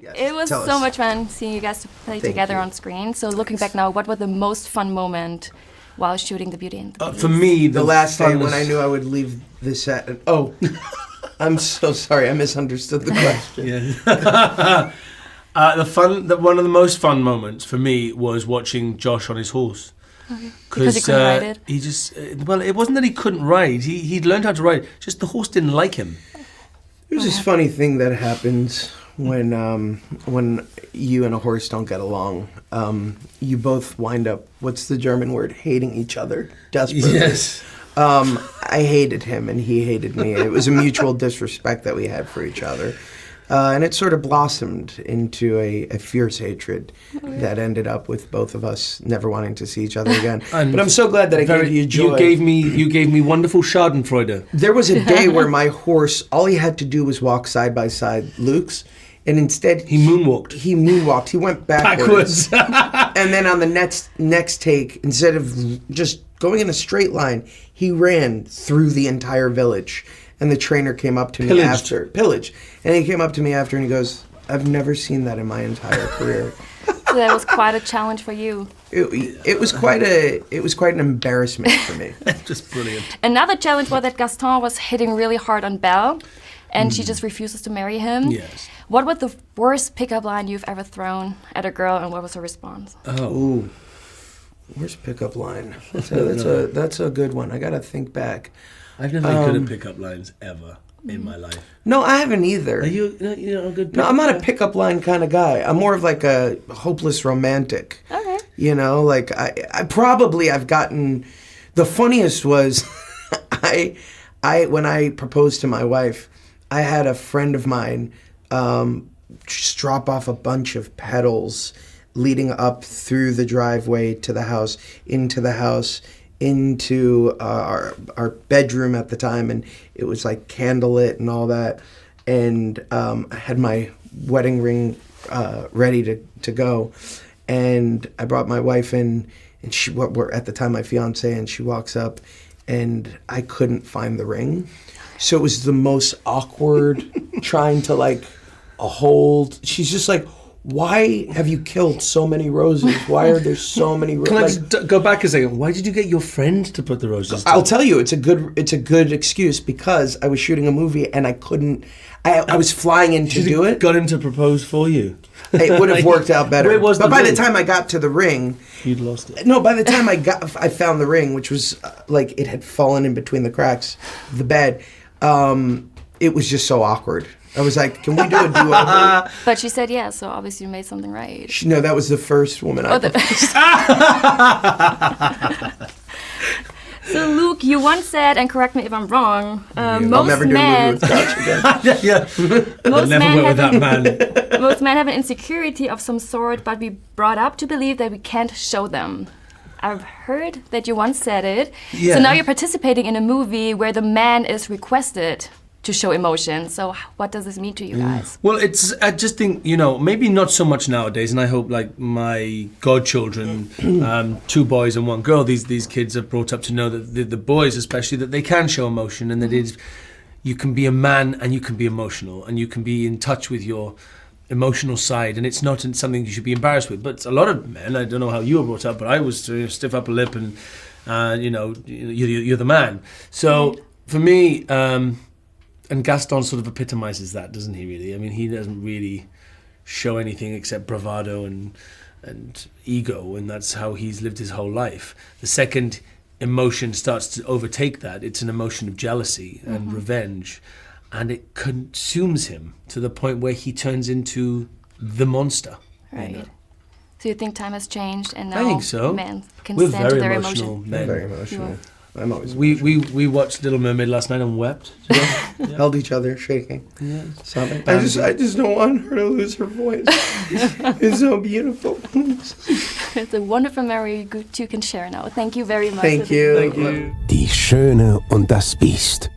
Yes. It was Tell so us. much fun seeing you guys to play together you. on screen. So looking back now, what was the most fun moment while shooting the Beauty and the Beast? For me, The last day when I funnest- knew I would leave the set. Oh, I'm so sorry. I misunderstood the question. Yeah. One of the most fun moments for me was watching Josh on his horse. Because he couldn't ride it? He just, well, it wasn't that he couldn't ride. He'd learned how to ride. Just the horse didn't like him. There's this funny thing that happens when you and a horse don't get along. You both wind up, what's the German word? Hating each other desperately. Yes. I hated him and he hated me. It was a mutual disrespect that we had for each other. And it sort of blossomed into a fierce hatred that ended up with both of us never wanting to see each other again. But I'm so glad that I gave you joy. You gave me wonderful Schadenfreude. There was a day where my horse, all he had to do was walk side by side Luke's, and instead He moonwalked. He moonwalked. He went backwards. And then on the next take, instead of just going in a straight line, he ran through the entire village. And the trainer came up to me after. Pillaged. And he came up to me after and he goes, I've never seen that in my entire career. So that was quite a challenge for you. It was quite an embarrassment for me. Just brilliant. Another challenge was that Gaston was hitting really hard on Belle, and she just refuses to marry him. Yes. What was the worst pickup line you've ever thrown at a girl, and what was her response? Ooh. Where's pickup line? That's a good one. I gotta think back. I've never been good at pickup lines ever in my life. No, I haven't either. Are you a good No, I'm not a pickup line kind of guy. I'm more of like a hopeless romantic. Okay. You know, like I've gotten. The funniest was, when I proposed to my wife, I had a friend of mine just drop off a bunch of petals leading up through the driveway to the house, into our bedroom at the time, and it was like candlelit and all that, and I had my wedding ring ready to go, and I brought my wife in, and she were at the time my fiance, and she walks up, and I couldn't find the ring, so it was the most awkward trying to like hold. She's just like, why have you killed so many roses? Why are there so many roses? Can I just go back a second? Why did you get your friend to put the roses down? I'll tell you, it's a good excuse because I was shooting a movie and I couldn't. I was flying in to do it. Got him to propose for you. It would have worked out better. Where was but the by the ring? time I got to the ring, You'd lost it. no. By the time I found the ring, which was like it had fallen in between the cracks of the bed. It was just so awkward. I was like, "Can we do a do-over?" But she said yes, so obviously you made something right. No, that was the first woman I proposed. So Luke, you once said, and correct me if I'm wrong, I'll most never do a movie men, with Josh again. Yeah. I'll most never men work with that have man. most men have an insecurity of some sort, but we brought up to believe that we can't show them. I've heard that you once said it. Yeah. So now you're participating in a movie where the man is requested to show emotion. So what does this mean to you guys? Well, I just think, maybe not so much nowadays, and I hope like my godchildren, 2 boys and 1 girl, these kids are brought up to know that the boys especially, that they can show emotion, and that you can be a man and you can be emotional, and you can be in touch with your emotional side, and it's not something you should be embarrassed with. But a lot of men, I don't know how you were brought up, but I was to stiff upper lip and, you're the man. So for me, and Gaston sort of epitomizes that, doesn't he, really? I mean, he doesn't really show anything except bravado and ego, and that's how he's lived his whole life. The second emotion starts to overtake that, it's an emotion of jealousy and revenge, and it consumes him to the point where he turns into the monster. Right. So you think time has changed and I now think so. men can We're stand to very their emotional emotion? men. I'm very emotional. I'm always We watched Little Mermaid last night and wept. held each other, shaking. Yeah. Sobbing. I just don't want her to lose her voice. It's so beautiful. It's a wonderful memory you can share now. Thank you very much. Thank you. Thank you. Die Schöne und das Biest.